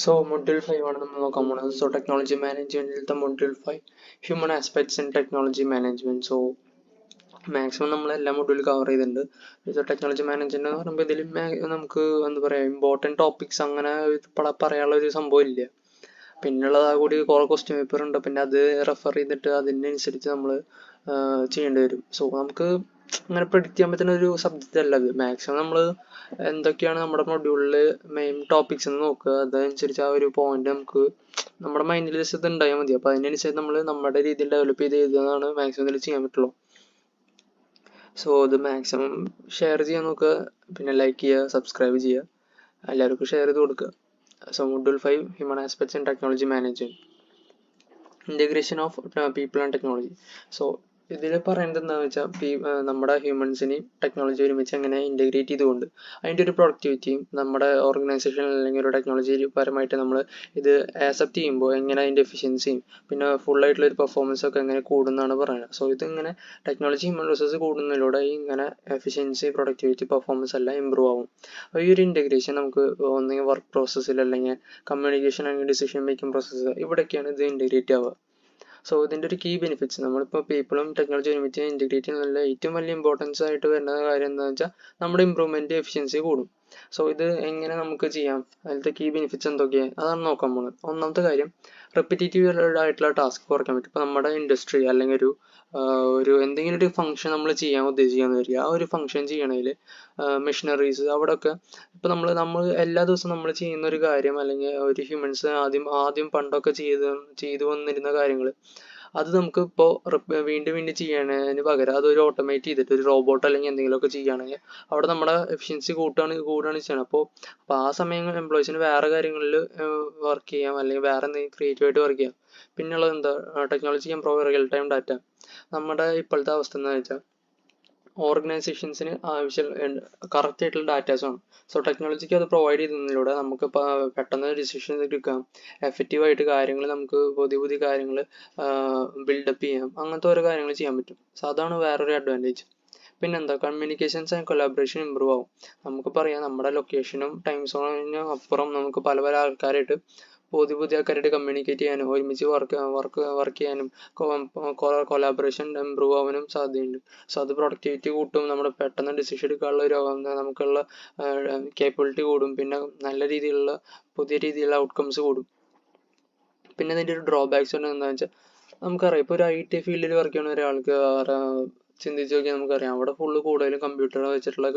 So module 5 ആണ് നമ്മൾ നോക്കാൻ പോകുന്നത്. So technology managementലത്തെ module 5 human aspects in technology management. So maximum നമ്മൾ എല്ലാ മൊഡ്യൂൾ കവർ ചെയ്തിട്ടുണ്ട്. ഇത് ടെക്നോളജി മാനേജ്മെന്റ് എന്ന് പറയുമ്പോൾ ഇതിൽ നമുക്ക് എന്താ പറയുക ഇമ്പോർട്ടൻറ്റ് ടോപ്പിക്സ് അങ്ങനെ പറയാനുള്ള ഒരു സംഭവം ഇല്ല. പിന്നുള്ളത് കൂടി കുറേ ക്വസ്റ്റ്യൻ പേപ്പർ ഉണ്ട്. പിന്നെ അത് റെഫർ ചെയ്തിട്ട് അതിനനുസരിച്ച് നമ്മൾ ചെയ്യേണ്ടി വരും. സോ നമുക്ക് അങ്ങനെ പ്രെഡിക്റ്റ് ചെയ്യാൻ പറ്റുന്ന ഒരു സബ്ജക്റ്റ് അല്ല അത്. മാക്സിമം നമ്മൾ എന്തൊക്കെയാണ് നമ്മുടെ മൊഡ്യൂളിൽ മെയിൻ ടോപ്പിക്സ് എന്ന് നോക്കുക. അതനുസരിച്ച് ആ ഒരു പോയിന്റ് നമുക്ക് നമ്മുടെ മൈൻഡിൽ ജസ്റ്റ് ഇത് ഉണ്ടായാൽ മതി. അപ്പോൾ അതിനനുസരിച്ച് നമ്മൾ നമ്മുടെ രീതിയിൽ ഡെവലപ്പ് ചെയ്ത് എഴുതുന്നതാണ് മാക്സിമം ഇതിൽ ചെയ്യാൻ പറ്റുള്ളൂ. സോ ഇത് മാക്സിമം ഷെയർ ചെയ്യാൻ നോക്കുക. പിന്നെ ലൈക്ക് ചെയ്യുക, സബ്സ്ക്രൈബ് ചെയ്യുക, എല്ലാവർക്കും ഷെയർ ചെയ്ത് കൊടുക്കുക. So module 5 human aspects in technology management, integration of people and technology. So ഇതിൽ പറയുന്നത് എന്താണെന്ന് വെച്ചാൽ നമ്മുടെ ഹ്യൂമൻസിനെയും ടെക്നോളജി ഒരുമിച്ച് എങ്ങനെ ഇൻറ്റഗ്രേറ്റ് ചെയ്തുകൊണ്ട് അതിൻ്റെ ഒരു പ്രൊഡക്ടിവിറ്റിയും നമ്മുടെ ഓർഗനൈസേഷൻ അല്ലെങ്കിൽ ഒരു ടെക്നോളജി പരമായിട്ട് നമ്മൾ ഇത് ആക്സെപ്റ്റ് ചെയ്യുമ്പോൾ എങ്ങനെ അതിൻ്റെ എഫിഷ്യൻസിയും പിന്നെ ഫുള്ളായിട്ടുള്ള ഒരു പെർഫോമൻസ് ഒക്കെ എങ്ങനെ കൂടുന്നതാണ് പറയുന്നത്. സോ ഇതിങ്ങനെ ടെക്നോളജി ഹ്യൂമൻ റിസോഴ്സ് കൂടുന്നതിലൂടെ ഇങ്ങനെ എഫിഷ്യൻസി, പ്രൊഡക്ടിവിറ്റി, പെർഫോമൻസ് എല്ലാം ഇമ്പ്രൂവ് ആവും. അപ്പോൾ ഈ ഒരു ഇൻറ്റഗ്രേഷൻ നമുക്ക് ഒന്നെങ്കിൽ വർക്ക് പ്രോസസ്സിൽ അല്ലെങ്കിൽ കമ്മ്യൂണിക്കേഷൻ അല്ലെങ്കിൽ ഡിസിഷൻ മേക്കിംഗ് പ്രോസസ്സ് ഇവിടെയൊക്കെയാണ് ഇത് ഇൻറ്റഗ്രേറ്റ് ആവുക. സോ ഇതിൻ്റെ ഒരു കീ ബെനിഫിറ്റ്സ് നമ്മളിപ്പോൾ പീപ്പിളും ടെക്നോളജി ഒരുമിച്ച് ഇൻറ്റഗ്രേറ്റ് ചെയ്യുന്നതിൽ ഏറ്റവും വലിയ ഇമ്പോർട്ടൻസ് ആയിട്ട് വരുന്ന കാര്യം എന്താണെന്ന് വെച്ചാൽ നമ്മുടെ ഇമ്പ്രൂവ്മെൻറ്റ് എഫിഷ്യൻസി കൂടും. സോ ഇത് എങ്ങനെ നമുക്ക് ചെയ്യാം, അതിലത്തെ കീ ബെനിഫിറ്റ്സ് എന്തൊക്കെയാണ് അതാണ് നോക്കാൻ പോകുന്നത്. ഒന്നാമത്തെ കാര്യം റെപ്പിറ്റേറ്റീവ് ആയിട്ടുള്ള ടാസ്ക് കുറയ്ക്കാൻ പറ്റും. ഇപ്പോൾ നമ്മുടെ ഇൻഡസ്ട്രി അല്ലെങ്കിൽ ഒരു എന്തെങ്കിലും ഒരു ഫംഗ്ഷൻ നമ്മൾ ചെയ്യാൻ ഉദ്ദേശിക്കാന്ന് വരിക, ആ ഒരു ഫംഗ്ഷൻ ചെയ്യണതിൽ മെഷീനറീസ് അവിടെയൊക്കെ ഇപ്പോൾ നമ്മൾ എല്ലാ ദിവസവും നമ്മൾ ചെയ്യുന്ന ഒരു കാര്യം അല്ലെങ്കിൽ ഒരു ഹ്യൂമൻസ് ആദ്യം പണ്ടൊക്കെ ചെയ്തു വന്നിരുന്ന കാര്യങ്ങൾ അത് നമുക്ക് ഇപ്പോൾ വീണ്ടും ചെയ്യണതിന് പകരം അതൊരു ഓട്ടോമേറ്റ് ചെയ്തിട്ട് ഒരു റോബോട്ട് അല്ലെങ്കിൽ എന്തെങ്കിലുമൊക്കെ ചെയ്യുകയാണെങ്കിൽ അവിടെ നമ്മുടെ എഫിഷ്യൻസി കൂടുകയാണ് ചെയ്യണം. അപ്പോൾ ആ സമയം എംപ്ലോയീസിന് വേറെ കാര്യങ്ങളിൽ വർക്ക് ചെയ്യാം അല്ലെങ്കിൽ വേറെ എന്തെങ്കിലും ക്രിയേറ്റീവായിട്ട് വർക്ക് ചെയ്യാം. പിന്നെയുള്ളത് എന്താ, ടെക്നോളജി എംപ്രൂവ് റിയൽ ടൈം ഡാറ്റ. നമ്മുടെ ഇപ്പോഴത്തെ അവസ്ഥ എന്താണെന്ന് വെച്ചാൽ ഓർഗനൈസേഷൻസിന് ആവശ്യം കറക്റ്റ് ആയിട്ടുള്ള ഡാറ്റാസ് ആണ്. സോ ടെക്നോളജിക്ക് അത് പ്രൊവൈഡ് ചെയ്യുന്നതിലൂടെ നമുക്ക് പെട്ടെന്ന് ഡിസിഷൻ എടുക്കാം, എഫക്റ്റീവായിട്ട് കാര്യങ്ങൾ നമുക്ക് പുതിയ കാര്യങ്ങൾ ബിൽഡപ്പ് ചെയ്യാം, അങ്ങനത്തെ ഓരോ കാര്യങ്ങൾ ചെയ്യാൻ പറ്റും. സോ അതാണ് വേറൊരു അഡ്വാൻറ്റേജ്. പിന്നെന്താ, കമ്മ്യൂണിക്കേഷൻസ് ആൻഡ് കൊലാബറേഷൻ ഇമ്പ്രൂവ് ആവും. നമുക്ക് പറയാം നമ്മുടെ ലൊക്കേഷനും ടൈം സോണിനും അപ്പുറം നമുക്ക് പല ആൾക്കാരായിട്ട് പുതിയ ആൾക്കാരായിട്ട് കമ്മ്യൂണിക്കേറ്റ് ചെയ്യാനും ഒരുമിച്ച് വർക്ക് ചെയ്യാനും കൊലാബറേഷൻ ഇമ്പ്രൂവ് ആവാനും സാധ്യതയുണ്ട്. സോ അത് പ്രൊഡക്ടിവിറ്റി കൂട്ടും, നമ്മുടെ പെട്ടെന്ന് ഡിസിഷൻ എടുക്കാനുള്ള ഒരു നമുക്കുള്ള കേപ്പബിലിറ്റി കൂടും, പിന്നെ നല്ല രീതിയിലുള്ള പുതിയ രീതിയിലുള്ള ഔട്ട്കംസ് കൂടും. പിന്നെ അതിൻ്റെ ഒരു ഡ്രോബാക്സ് എന്താണെന്ന് വെച്ചാൽ നമുക്കറിയാം ഇപ്പോൾ ഒരു IT ഫീൽഡിൽ വർക്ക് ചെയ്യുന്ന ഒരാൾക്ക് ചിന്തിച്ച് നോക്കിയാൽ നമുക്കറിയാം അവിടെ ഫുള്ള് കൂടുതലും കമ്പ്യൂട്ടർ വെച്ചിട്ടുള്ള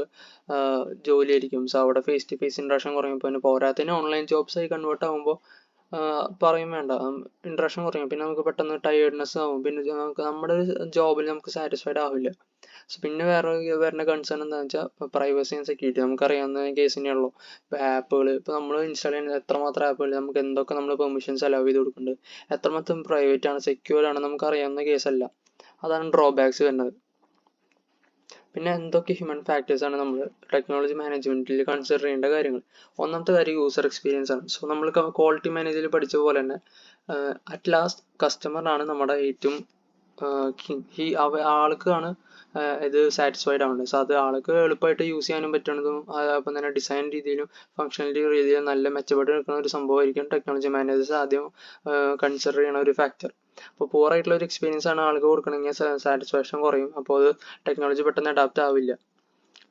ജോലി ആയിരിക്കും. സോ അവിടെ ഫേസ് ടു ഫേസ് ഇൻട്രാക്ഷൻ കുറയും. പിന്നെ പോരാത്തതിന് ഓൺലൈൻ ജോബ്സ് ആയി കൺവേർട്ട് ആകുമ്പോൾ പറയും വേണ്ട, ഇൻട്രാക്ഷൻ കുറയും. പിന്നെ നമുക്ക് പെട്ടെന്ന് ടയേർഡ്നെസ് ആവും. പിന്നെ നമുക്ക് നമ്മുടെ ജോബിൽ നമുക്ക് സാറ്റിസ്ഫൈഡ് ആവില്ല. സോ പിന്നെ വരുന്ന കൺസേൺ എന്താണെന്ന് വെച്ചാൽ പ്രൈവസി ആൻഡ് സെക്യൂരിറ്റി. നമുക്കറിയാവുന്ന കേസ് തന്നെയുള്ളൂ. ഇപ്പോൾ ആപ്പുകൾ ഇപ്പോൾ നമ്മൾ ഇൻസ്റ്റാൾ ചെയ്യുന്ന എത്രമാത്രം ആപ്പുകൾ നമുക്ക് എന്തൊക്കെ നമ്മൾ പെർമിഷൻസ് അലോ ചെയ്ത് കൊടുക്കുന്നുണ്ട്, എത്രമാത്രം പ്രൈവറ്റ് ആണ്, സെക്യൂർ ആണ് നമുക്കറിയാവുന്ന കേസല്ല. അതാണ് ഡ്രോബാക്സ് വരുന്നത്. പിന്നെ എന്തൊക്കെ ഹ്യൂമൻ ഫാക്ടേഴ്സ് ആണ് നമ്മൾ ടെക്നോളജി മാനേജ്മെന്റിൽ കൺസിഡർ ചെയ്യേണ്ട കാര്യങ്ങൾ. ഒന്നാമത്തെ കാര്യം യൂസർ എക്സ്പീരിയൻസ് ആണ്. സോ നമ്മൾ ക്വാളിറ്റി മാനേജറിൽ പഠിച്ച പോലെ തന്നെ അറ്റ് ലാസ്റ്റ് കസ്റ്റമറാണ് നമ്മുടെ ഏറ്റവും ആൾക്കാണ് ഇത് സാറ്റിസ്ഫൈഡ് ആവേണ്ടത്. സോ അത് ആൾക്ക് എളുപ്പമായിട്ട് യൂസ് ചെയ്യാനും പറ്റുന്നതും അപ്പം തന്നെ ഡിസൈൻ രീതിയിലും ഫങ്ഷണാലിറ്റി രീതിയിലും നല്ല മെച്ചപ്പെട്ട് നിൽക്കുന്ന ഒരു സംഭവമായിരിക്കും ടെക്നോളജി മാനേജേഴ്സ് ആദ്യം കൺസിഡർ ചെയ്യുന്ന ഒരു ഫാക്ടർ. അപ്പോൾ പൂർ ആയിട്ടുള്ള ഒരു എക്സ്പീരിയൻസ് ആണ് ആൾക്ക് കൊടുക്കണമെങ്കിൽ സാറ്റിസ്ഫാക്ഷൻ കുറയും. അപ്പോൾ അത് ടെക്നോളജി പെട്ടെന്ന് അഡാപ്റ്റ് ആവില്ല.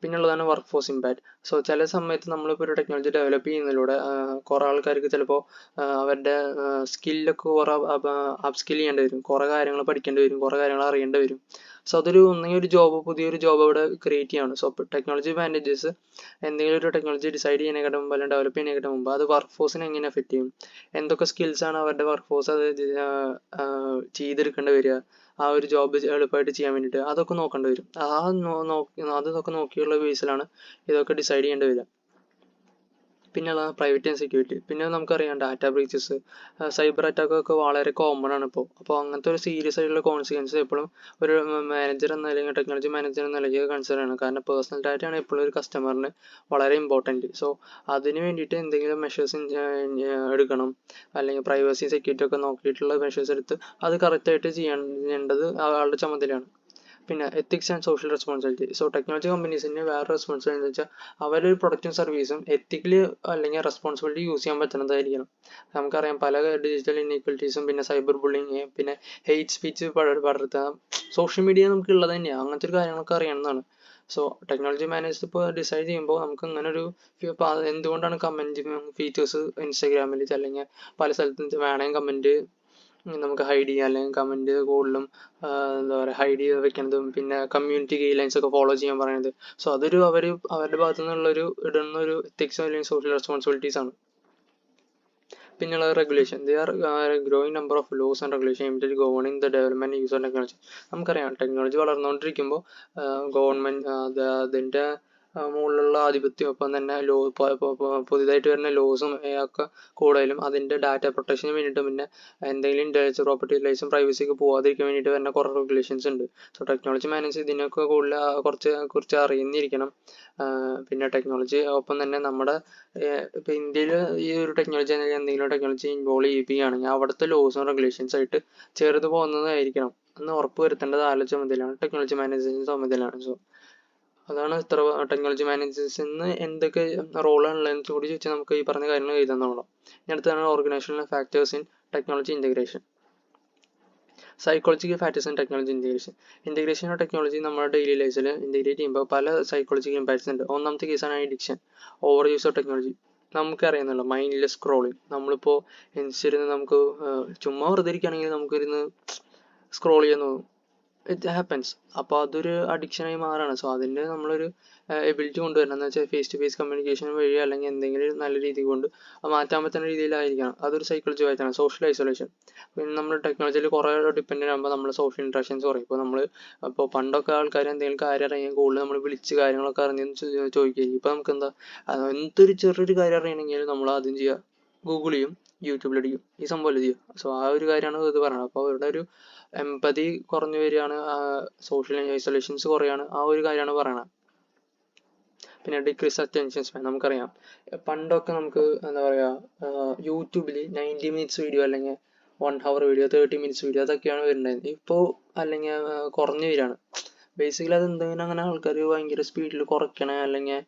പിന്നുള്ളതാണ് വർക്ക് ഫോഴ്സ് ഇമ്പാക്ട്. സോ ചില സമയത്ത് നമ്മളിപ്പോൾ ഒരു ടെക്നോളജി ഡെവലപ്പ് ചെയ്യുന്നതിലൂടെ കുറേ ആൾക്കാർക്ക് ചിലപ്പോൾ അവരുടെ സ്കില്ലൊക്കെ കുറേ അപ്സ്കിൽ ചെയ്യേണ്ടി വരും, കുറേ കാര്യങ്ങൾ പഠിക്കേണ്ടി വരും, കുറേ കാര്യങ്ങൾ അറിയേണ്ടി വരും. സോ അതൊരു ഒന്നെങ്കിൽ പുതിയൊരു ജോബ് അവിടെ ക്രിയേറ്റ് ചെയ്യാണ്. സോ ടെക്നോളജി മാനേജേഴ്സ് എന്തെങ്കിലും ഒരു ടെക്നോളജി ഡിസൈഡ് ചെയ്യുന്നതിനേക്കാളും മുമ്പ് അല്ലെങ്കിൽ ഡെവലപ്പ് ചെയ്യുന്നതിനേക്കാളും മുമ്പ് അത് വർക്ക് ഫോഴ്സിനെ എങ്ങനെ എഫക്റ്റ് ചെയ്യും, എന്തൊക്കെ സ്കിൽസാണ് അവരുടെ വർക്ക് ഫോഴ്സ് അത് ചെയ്തെടുക്കേണ്ടി വരിക, ആ ഒരു ജോബ് എളുപ്പമായിട്ട് ചെയ്യാൻ വേണ്ടിയിട്ട് അതൊക്കെ നോക്കേണ്ടി വരും. അതൊക്കെ നോക്കിയുള്ള ബേസിലാണ് ഇതൊക്കെ ഡിസൈഡ് ചെയ്യേണ്ടി വരിക. പിന്നെയുള്ളത് പ്രൈവറ്റ് ആൻഡ് സെക്യൂരിറ്റി. പിന്നെ നമുക്കറിയാം ഡാറ്റ ബ്രീച്ചസ്, സൈബർ അറ്റാക്കൊക്കെ വളരെ കോമൺ ആണ് ഇപ്പോൾ. അപ്പോൾ അങ്ങനത്തെ ഒരു സീരിയസ് ആയിട്ടുള്ള കോൺസിക്വൻസ് എപ്പോഴും ഒരു മാനേജർ എന്ന അല്ലെങ്കിൽ ടെക്നോളജി മാനേജർ എന്ന നിലയ്ക്ക് കൺസിഡർ ചെയ്യണം. കാരണം പേഴ്സണൽ ഡാറ്റയാണ് എപ്പോഴും ഒരു കസ്റ്റമറിന് വളരെ ഇമ്പോർട്ടൻറ്റ്. സോ അതിന് വേണ്ടിയിട്ട് എന്തെങ്കിലും മെഷേഴ്സ് എടുക്കണം, അല്ലെങ്കിൽ പ്രൈവസി സെക്യൂരിറ്റി ഒക്കെ നോക്കിയിട്ടുള്ള മെഷേഴ്സ് എടുത്ത് അത് കറക്റ്റായിട്ട് ചെയ്യേണ്ടത് ആളുടെ ചുമതലയാണ്. പിന്നെ ethics and social responsibility. So technology കമ്പനീസിന് വേറെ റെസ്പോൺസിബിലിറ്റി എന്ന് വെച്ചാൽ അവരൊരു പ്രൊഡക്റ്റും സർവീസും എത്തിക്കലി അല്ലെങ്കിൽ റെസ്പോൺസിബിലിറ്റി യൂസ് ചെയ്യാൻ പറ്റുന്നതായിരിക്കണം. നമുക്കറിയാം പല ഡിജിറ്റൽ ഇൻഇക്വലിറ്റീസും പിന്നെ സൈബർ ബുള്ളിങ് പിന്നെ ഹെയ്റ്റ് സ്പീച്ച് പടർത്തുക സോഷ്യൽ മീഡിയ നമുക്ക് ഉള്ളത് തന്നെയാണ്. അങ്ങനത്തെ ഒരു കാര്യങ്ങളൊക്കെ അറിയണമെന്നാണ്. സോ ടെക്നോളജി മാനേജ് ഇപ്പോൾ ഡിസൈഡ് ചെയ്യുമ്പോൾ നമുക്ക് അങ്ങനെ ഒരു എന്തുകൊണ്ടാണ് കമൻറ്റ് ഫീച്ചേഴ്സ് ഇൻസ്റ്റാഗ്രാമിൽ അല്ലെങ്കിൽ പല സ്ഥലത്തും വേണമെങ്കിൽ കമൻറ്റ് നമുക്ക് ഹൈഡ് ചെയ്യാം അല്ലെങ്കിൽ കമൻറ്റ് കൂടുതലും എന്താ പറയുക ഹൈഡ് ചെയ്ത് വെക്കുന്നതും പിന്നെ കമ്മ്യൂണിറ്റി ഗൈഡ് ലൈൻസ് ഒക്കെ ഫോളോ ചെയ്യാൻ പറയുന്നത്. സോ അതൊരു അവരുടെ ഭാഗത്തു നിന്നുള്ളൊരു ഇടുന്ന ഒരു എത്തിക്സ് അല്ലെങ്കിൽ സോഷ്യൽ റെസ്പോൺസിബിലിറ്റീസ് ആണ്. പിന്നെയുള്ളത് regulation. They are growing number of laws and regulation aimed at governing the development use of technology. നമുക്കറിയാം ടെക്നോളജി വളർന്നുകൊണ്ടിരിക്കുമ്പോൾ ഗവൺമെന്റ് അതിൻ്റെ മുകളിലുള്ള ആധിപത്യം ഒപ്പം തന്നെ പുതിയതായിട്ട് വരുന്ന ലോസും ഒക്കെ കൂടുതലും അതിൻ്റെ ഡാറ്റ പ്രൊട്ടക്ഷന് വേണ്ടിയിട്ട് പിന്നെ എന്തെങ്കിലും ഇൻ്റലക്ച്വൽ പ്രോപ്പർട്ടി റൈറ്റ്സും പ്രൈവസിക്ക് പോകാതിരിക്കാൻ വേണ്ടിയിട്ട് വരുന്ന കുറേ റെഗുലേഷൻസ് ഉണ്ട്. സോ ടെക്നോളജി മാനേജ് ഇതിനൊക്കെ കൂടുതൽ കുറിച്ച് അറിയുന്നിരിക്കണം. പിന്നെ ടെക്നോളജി ഒപ്പം തന്നെ നമ്മുടെ ഇപ്പോൾ ഇന്ത്യയിൽ ഈ ഒരു ടെക്നോളജി അല്ലെങ്കിൽ എന്തെങ്കിലും ടെക്നോളജി ഇൻവോൾവ് ചെയ്യുകയാണെങ്കിൽ അവിടുത്തെ ലോസും റെഗുലേഷൻസ് ആയിട്ട് ചേർത്ത് പോകുന്നതായിരിക്കണം എന്ന് ഉറപ്പ് വരുത്തേണ്ടത് ആരുടെ ചുമതലയാണ്? ടെക്നോളജി മാനേജേഴ്സിൻ്റെ ചുമതലയാണ്. സോ അതാണ് ഇത്ര ടെക്നോളജി മാനേജേഴ്സിന് എന്തൊക്കെ റോളാണുള്ളതെന്ന് കൂടി ചോദിച്ചാൽ നമുക്ക് ഈ പറഞ്ഞ കാര്യങ്ങൾ എഴുതാന്നുള്ളൂ. ഇനി അടുത്താണ് organisational factors in technology integration. Psychological factors in technology integration of technology നമ്മുടെ ഡെയിലി ലൈഫിൽ ഇൻറ്റഗ്രേറ്റ് ചെയ്യുമ്പോൾ പല സൈക്കോളജിക്കൽ ഇമ്പാക്ട്സ് ഉണ്ട്. ഒന്നാമത്തെ കേസാണ് addiction, over use of technology. നമുക്കറിയാമല്ലോ മൈൻഡ്ലെസ് സ്ക്രോളിങ്. നമ്മളിപ്പോൾ ഇൻസ്റ്റയിരുന്ന് നമുക്ക് ചുമ്മാ വെറുതെ ഇരിക്കുകയാണെങ്കിൽ നമുക്കിരുന്ന് സ്ക്രോൾ ചെയ്യാൻ തോന്നും. It happens. അപ്പോൾ അതൊരു അഡിക്ഷനായി മാറാണ്. സോ അതിൻ്റെ നമ്മളൊരു എബിലിറ്റി കൊണ്ടുവരണം എന്ന് വെച്ചാൽ ഫേസ് ടു ഫേസ് കമ്മ്യൂണിക്കേഷൻ വഴി അല്ലെങ്കിൽ എന്തെങ്കിലും നല്ല രീതി കൊണ്ട് മാറ്റാൻ പറ്റുന്ന രീതിയിലായിരിക്കണം. അതൊരു സൈക്കോളജി വായിച്ചാണ്. Social isolation. പിന്നെ നമ്മൾ ടെക്നോളജിയിൽ കുറേ ഡിപ്പെൻഡൻ്റ് ആകുമ്പോൾ നമ്മൾ സോഷ്യൽ ഇൻട്രാക്ഷൻസ് കുറയും. ഇപ്പോൾ പണ്ടൊക്കെ ആൾക്കാർ എന്തെങ്കിലും കാര്യം അറിയാൻ കൂടുതൽ നമ്മൾ വിളിച്ച് കാര്യങ്ങളൊക്കെ അറിഞ്ഞെന്ന് ചോദിക്കുകയും ഇപ്പോൾ നമുക്ക് എന്തൊരു ചെറിയൊരു കാര്യം അറിയണമെങ്കിൽ നമ്മൾ ആദ്യം ചെയ്യുക ഗൂഗിൾ ചെയ്യും, യൂട്യൂബിലടിക്കും, ഈ സംഭവം ചെയ്യുക. സോ ആ ഒരു കാര്യമാണ് ഇത് പറയുന്നത്. അപ്പോൾ അവരുടെ ഒരു എമ്പതി കുറഞ്ഞു വരികയാണ്, സോഷ്യൽ ഐസൊലേഷൻസ് കുറയാണ്, ആ ഒരു കാര്യമാണ് പറയണത്. പിന്നെ ഡിക്രീസ് അറ്റൻഷൻ സ്പാൻ. നമുക്കറിയാം പണ്ടൊക്കെ നമുക്ക് എന്താ പറയുക യൂട്യൂബിൽ 90 മിനിറ്റ്സ് വീഡിയോ അല്ലെങ്കിൽ 1 hour വീഡിയോ 30 മിനിറ്റ്സ് വീഡിയോ അതൊക്കെയാണ് വരുന്നത്. ഇപ്പോൾ അല്ലെങ്കിൽ കുറഞ്ഞു വരികയാണ്. ബേസിക്കലി അത് എന്തെങ്കിലും അങ്ങനെ ആൾക്കാർ ഭയങ്കര സ്പീഡിൽ കുറയ്ക്കണേ അല്ലെങ്കിൽ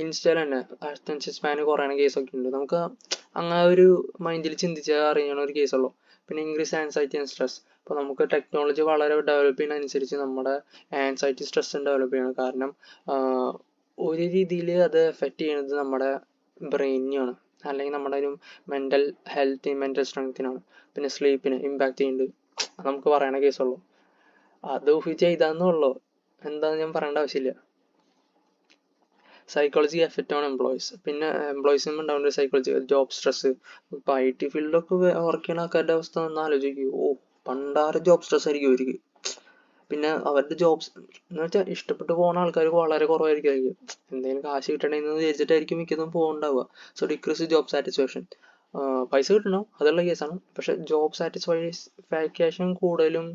ഇൻസ്റ്റയിൽ തന്നെ അറ്റൻഷൻ സ്പാൻ കുറയണ കേസൊക്കെ ഉണ്ട്. നമുക്ക് അങ്ങനെ ഒരു മൈൻഡിൽ ചിന്തിച്ചാൽ അറിയണ ഒരു കേസുള്ളൂ. പിന്നെ ഇൻക്രീസ് ആൻസൈറ്റി ആൻഡ് സ്ട്രെസ്. ഇപ്പോൾ നമുക്ക് ടെക്നോളജി വളരെ ഡെവലപ്പ് ചെയ്യുന്നതനുസരിച്ച് നമ്മുടെ ആൻസൈറ്റി സ്ട്രെസ്സും ഡെവലപ്പ് ചെയ്യണം. കാരണം ഒരു രീതിയിൽ അത് എഫക്റ്റ് ചെയ്യുന്നത് നമ്മുടെ ബ്രെയിനിനെയാണ് അല്ലെങ്കിൽ നമ്മുടെ ഒരു മെൻ്റൽ സ്ട്രെങ്ത്തിനാണ്. പിന്നെ സ്ലീപ്പിന് ഇമ്പാക്റ്റ് ചെയ്യുന്നുണ്ട്. നമുക്ക് പറയണ കേസുള്ളൂ. അത് ഊഹിച്ച് ചെയ്താന്നുള്ളൂ, എന്താണെന്ന് ഞാൻ പറയേണ്ട ആവശ്യമില്ല. Psychology effect on employees. പിന്നെ എംപ്ലോയീസിനും ഉണ്ടാവുന്ന സൈക്കോളജി ജോബ് സ്ട്രെസ്. ഇപ്പോൾ IT ഫീൽഡിലൊക്കെ വർക്ക് ചെയ്യുന്ന ആൾക്കാരുടെ അവസ്ഥ ഒന്ന് ആലോചിക്കും. പണ്ടാറ് ജോബ് സ്ട്രെസ് ആയിരിക്കും അവർക്ക്. പിന്നെ അവരുടെ ജോബ്സ് എന്ന് വെച്ചാൽ ഇഷ്ടപ്പെട്ട് പോകുന്ന ആൾക്കാർക്ക് വളരെ കുറവായിരിക്കും. എന്തെങ്കിലും കാശ് കിട്ടണമെന്ന് വിചാരിച്ചിട്ടായിരിക്കും മിക്കതും പോകുന്നുണ്ടാവുക. So decrease job satisfaction. പൈസ കിട്ടണം അതുള്ള കേസാണ്, പക്ഷെ ജോബ് സാറ്റിസ്ഫാക്ഷൻ കൂടുതലും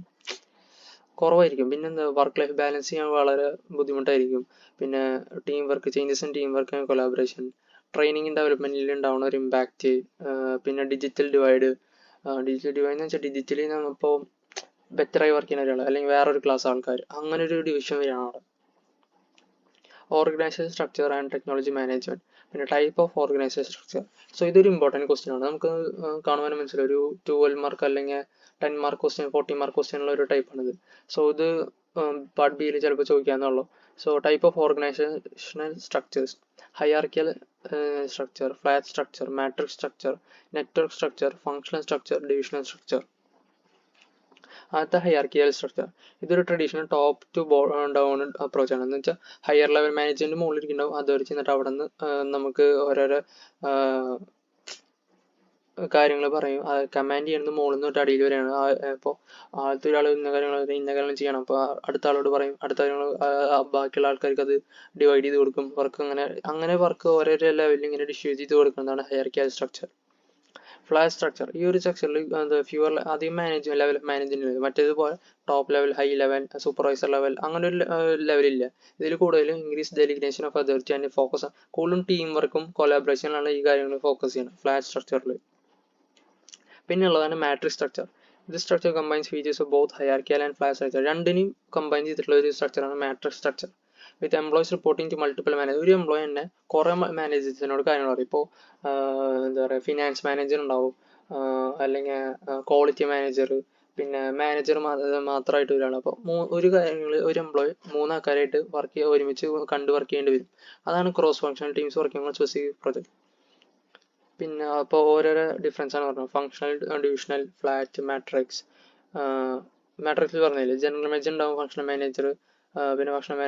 കുറവായിരിക്കും. പിന്നെ വർക്ക് ലൈഫ് ബാലൻസ് ചെയ്യാൻ വളരെ ബുദ്ധിമുട്ടായിരിക്കും. പിന്നെ changes in team work and collaboration. Training ഡെവലപ്മെന്റിൽ ഉണ്ടാവുന്ന ഒരു ഇമ്പാക്റ്റ്. പിന്നെ ഡിജിറ്റൽ ഡിവൈഡ് എന്ന് വെച്ചാൽ ഡിജിറ്റലി നമ്മളിപ്പോൾ ബെറ്ററായി വർക്ക് ചെയ്യുന്ന ഒരാൾ അല്ലെങ്കിൽ വേറൊരു ക്ലാസ് ആൾക്കാർ, അങ്ങനെ ഒരു ഡിവിഷൻ വരികയാണ് അവിടെ. Organisation structure and technology management. പിന്നെ type of organisation structure. So ഇതൊരു ഇമ്പോർട്ടൻറ്റ് ക്വസ്റ്റ്യൻ ആണ്. നമുക്ക് കാണുവാനും മനസ്സിലായി ഒരു 12 മാർക്ക് അല്ലെങ്കിൽ 10 മാർക്ക് ക്വസ്റ്റ്യൻ 40 മാർക്ക് ക്വസ്റ്റ്യൻ ഉള്ള ഒരു ടൈപ്പാണിത്. സോ ഇത് പാർട്ട് ബിയിൽ ചിലപ്പോൾ ചോദിക്കാമെന്നുള്ളൂ. So type of organisational structures: hierarchical structure, flat structure, matrix structure, network structure, functional structure, divisional structure. ആദ്യത്തെ ഹൈറാർക്കിയൽ സ്ട്രക്ചർ. ഇതൊരു traditional top to down approach ആണ്. എന്ന് വെച്ചാൽ ഹയർ ലെവൽ മാനേജ്മെന്റ് മുകളിലിരിക്കുന്നുണ്ടാവും, അത് വരെ ചെന്നിട്ട് അവിടെ നിന്ന് നമുക്ക് ഓരോരോ കാര്യങ്ങൾ പറയും. കമാൻഡ് ചെയ്യുന്നത് മുകളിൽ നിന്ന് തൊട്ട് അടിയിൽ വരെയാണ്. ഇപ്പോൾ ആദ്യത്തെ ഒരാൾ ഇന്ന കാര്യങ്ങൾ ചെയ്യണം, അപ്പോൾ അടുത്ത ആളോട് പറയും, അടുത്ത കാര്യങ്ങൾ ബാക്കിയുള്ള ആൾക്കാർക്ക് അത് ഡിവൈഡ് ചെയ്ത് കൊടുക്കും. വർക്ക് അങ്ങനെ വർക്ക് ഓരോരോ ലെവലിൽ ഇങ്ങനെ ഡിസ്ട്രിബ്യൂട്ട് ചെയ്ത് കൊടുക്കുന്നതാണ് ഹൈറാർക്കിയൽ സ്ട്രക്ചർ. Flat structure. ഈ ഒരു സ്ട്രക്ചറിൽ ഫ്യൂവർ അധികം മാനേജ്മെന്റ് മറ്റേതുപോലെ top level, high level, supervisor level അങ്ങനെ ഒരു ലെവലില്ല. ഇതിൽ കൂടുതലും increase delegation of authority and focus. കൂടുതലും ടീം വർക്കും കൊളാബറേഷനിലാണ് ഈ കാര്യങ്ങൾ ഫോക്കസ് ചെയ്യുന്നത് ഫ്ലാറ്റ് സ്ട്രക്ചറിൽ. പിന്നെ ഉള്ളതാണ് matrix structure. This structure combines features of both hierarchical and flat structure. രണ്ടിനെയും കമ്പൈൻ ചെയ്തിട്ടുള്ള ഒരു സ്ട്രക്ചറാണ് matrix structure. With employees reporting to multiple manager. ഒരു എംപ്ലോയി തന്നെ കുറേ മാനേജേഴ്സിനോട് കാര്യങ്ങൾ പറയും. ഇപ്പോൾ എന്താ പറയുക, ഫിനാൻസ് മാനേജർ ഉണ്ടാവും, അല്ലെങ്കിൽ ക്വാളിറ്റി മാനേജർ, പിന്നെ മാനേജർ മാത്രമായിട്ട് ഒരാൾ. അപ്പോൾ ഒരു കാര്യങ്ങൾ ഒരു എംപ്ലോയി മൂന്നാൾക്കാരായിട്ട് ഒരുമിച്ച് വർക്ക് ചെയ്യേണ്ടി വരും. അതാണ് ക്രോസ് ഫങ്ഷണൽ ടീംസ് വർക്ക് ചെയ്യുന്ന സ്പെസിഫിക് പ്രൊജക്ട്. പിന്നെ അപ്പോൾ ഓരോരോ ഡിഫറൻസ് ആണ് പറഞ്ഞത്. Functional, divisional, flat, matrix. മാട്രിക്സിൽ പറഞ്ഞില്ലേ, ജനറൽ മാനേജർ ഉണ്ടാവും, ഫങ്ഷണൽ മാനേജർ, പിന്നെ ഫങ്ഷണൽ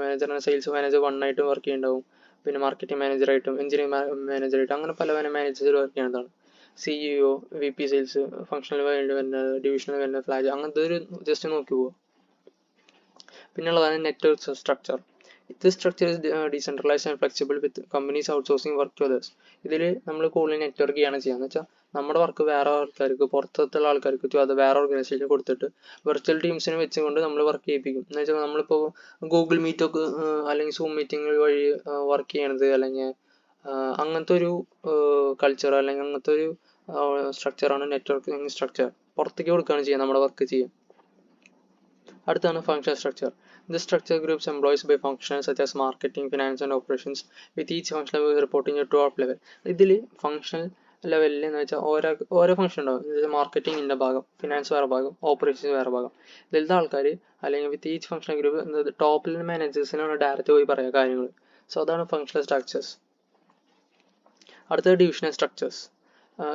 മാനേജറിന് സെയിൽസ് മാനേജർ 1 ആയിട്ട് വർക്ക് ചെയ്യുന്നുണ്ടാവും, പിന്നെ മാർക്കറ്റിംഗ് മാനേജറായിട്ടും എഞ്ചിനീയറിംഗ് മാനേജറായിട്ടും അങ്ങനെ പല മാനേജേഴ്സ് വർക്ക് ചെയ്യുന്നതാണ്. CEO, VP സെയിൽസ്, ഫങ്ഷണൽ വരുന്നത്, ഡിവിഷണൽ വരുന്നത്, ഫ്ലാറ്റ്, അങ്ങനത്തെ ഒരു ജസ്റ്റ് നോക്കി പോവുക. പിന്നുള്ളതാണ് network structure. This structure is decentralized and flexible with companies outsourcing work to others. ഇതിൽ നമ്മൾ കൂടുതൽ നെറ്റ്വർക്ക് ചെയ്യാണ് ചെയ്യുക. എന്ന് വെച്ചാൽ നമ്മുടെ വർക്ക് വേറെ ആൾക്കാർക്ക്, പുറത്തുള്ള ആൾക്കാർക്ക് അത് വേറെ ഓർഗനൈസേഷൻ കൊടുത്തിട്ട് വെർച്വൽ ടീംസിനെ വെച്ചുകൊണ്ട് നമ്മൾ വർക്ക് ചെയ്യിപ്പിക്കും. എന്ന് വെച്ചാൽ നമ്മളിപ്പോൾ ഗൂഗിൾ മീറ്റൊക്കെ അല്ലെങ്കിൽ സൂം മീറ്റിംഗ് വഴി വർക്ക് ചെയ്യണത്, അല്ലെങ്കിൽ അങ്ങനത്തെ ഒരു കൾച്ചർ അല്ലെങ്കിൽ അങ്ങനത്തെ ഒരു സ്ട്രക്ചറാണ് നെറ്റ്വർക്കിംഗ് സ്ട്രക്ചർ. പുറത്തേക്ക് കൊടുക്കുകയാണ് ചെയ്യുക നമ്മുടെ വർക്ക് ചെയ്യുക. അടുത്താണ് function structure. This structure groups employees by functions such as marketing, finance and operations, with each functional reporting to top level. ഇതിൽ ഫങ്ഷണൽ ലെവലിൽ എന്ന് വെച്ചാൽ ഓരോ ഫംഗ്ഷൻ ഉണ്ടാവും. മാർക്കറ്റിംഗ് ഇന്ന ഭാഗം, ഫിനാൻസ് വേറെ ഭാഗം, ഓപ്പറേഷൻസ് വേറെ ഭാഗം. ഇതിലത്തെ ആൾക്കാർ അല്ലെങ്കിൽ വിത്ത് ഈച്ച് ഫംഗ്ഷണൽ ഗ്രൂപ്പ് ടോപ്പിൽ മാനേജേഴ്സിനാണ് ഡയറക്റ്റ് പോയി പറയുക കാര്യങ്ങൾ. സോ അതാണ് ഫങ്ഷണൽ സ്ട്രക്ചേഴ്സ്. അടുത്തത് divisional structures.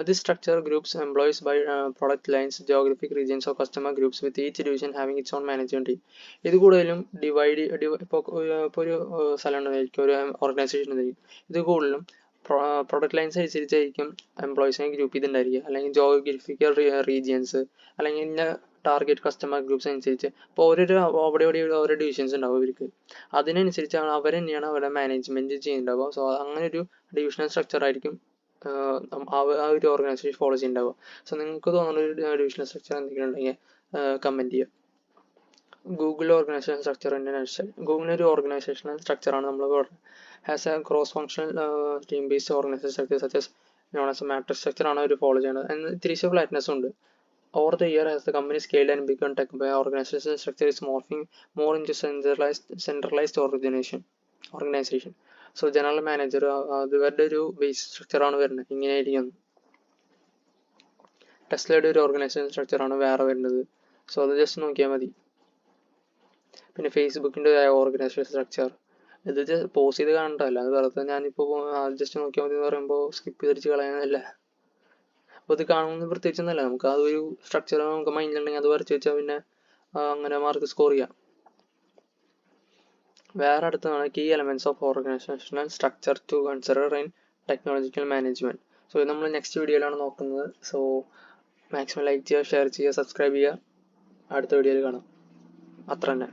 This structure groups employees by product lines, geographic regions or customer groups, with each division having its own management team. ഇത് കൂടുതലും ഇപ്പോൾ ഒരു സ്ഥലം ഉണ്ടായിരിക്കും, ഒരു ഓർഗനൈസേഷൻ ഉണ്ടായിരിക്കും. ഇത് കൂടുതലും പ്രൊഡക്റ്റ് ലൈൻസ് അനുസരിച്ചായിരിക്കും എംപ്ലോയീസിനെ ഗ്രൂപ്പ് ചെയ്തിട്ടുണ്ടായിരിക്കുക, അല്ലെങ്കിൽ ജോഗ്രഫിക്കൽ റീജിയൻസ്, അല്ലെങ്കിൽ ഇന്ന ടാർഗറ്റ് കസ്റ്റമർ ഗ്രൂപ്പ്സ് അനുസരിച്ച്. അപ്പോൾ അവിടെ ഓരോ ഡിവിഷൻസ് ഉണ്ടാവും ഇവർക്ക്. അതിനനുസരിച്ചാണ് അവർ തന്നെയാണ് അവരുടെ മാനേജ്മെൻറ്റ് ചെയ്യുന്നുണ്ടാവുക. സോ അങ്ങനെ ഒരു ഡിവിഷണൽ സ്ട്രക്ചർ ആയിരിക്കും ആ ഒരു ഓർഗനൈസേഷൻ ഫോളോ ചെയ്യുന്നുണ്ടാവുക. സോ നിങ്ങൾക്ക് തോന്നുന്ന ഒരു ഡിവിഷണൽ സ്ട്രക്ചർ എന്തെങ്കിലും ഉണ്ടെങ്കിൽ കമൻറ്റ് ചെയ്യുക. ഗൂഗിൾ ഓർഗനൈസേഷൻ സ്ട്രക്ചർ ഗൂഗിളിൻ്റെ ഒരു ഓർഗനൈസേഷണൽ സ്ട്രക്ചറാണ് നമ്മൾ പറയുന്നത്. Has a cross functional team based organisation structure such known as a matrix സ്ട്രക്ചറാണ് അവർ ഫോളോ ചെയ്യുന്നത്. and ഇത്തിരി ഫ്ലാറ്റ്നെസ് ഉണ്ട്. Over the year, as the company scaled and became tech, organization structure is morphing more into centralized organization. So general manager അത് ഇവരുടെ ഒരു base സ്ട്രക്ചറാണ് വരുന്നത്, ഇങ്ങനെയായിരിക്കും. ടെസ്ലയുടെ ഒരു ഓർഗനൈസേഷൻ സ്ട്രക്ചറാണ് വേറെ വരുന്നത്. സോ അത് ജസ്റ്റ് നോക്കിയാൽ മതി. പിന്നെ ഫേസ്ബുക്കിൻ്റെ ഓർഗനൈസേഷൻ സ്ട്രക്ചർ ഇത് പോസ് ചെയ്ത് കാണണ്ടല്ല, അത് വെറുതെ ഞാനിപ്പോൾ ജസ്റ്റ് നോക്കിയാൽ മതി എന്ന് പറയുമ്പോൾ സ്കിപ്പ് ചെയ്തിട്ട് കളയാനല്ല. അപ്പോൾ ഇത് കാണുന്നത് പ്രത്യേകിച്ചൊന്നുമല്ല, നമുക്ക് ആ ഒരു സ്ട്രക്ചർ നമുക്ക് മൈൻഡിലുണ്ടെങ്കിൽ അത് വരച്ച് വെച്ചാൽ പിന്നെ അങ്ങനെ മാർക്ക് സ്കോർ ചെയ്യാം. വേറെ അടുത്താണ് key elements of organizational structure to consider in technological management. So ഇത് നമ്മൾ നെക്സ്റ്റ് വീഡിയോയിലാണ് നോക്കുന്നത്. സോ മാക്സിമം ലൈക്ക് ചെയ്യുക, ഷെയർ ചെയ്യുക, സബ്സ്ക്രൈബ് ചെയ്യുക. അടുത്ത വീഡിയോയിൽ കാണാം. അത്ര തന്നെ.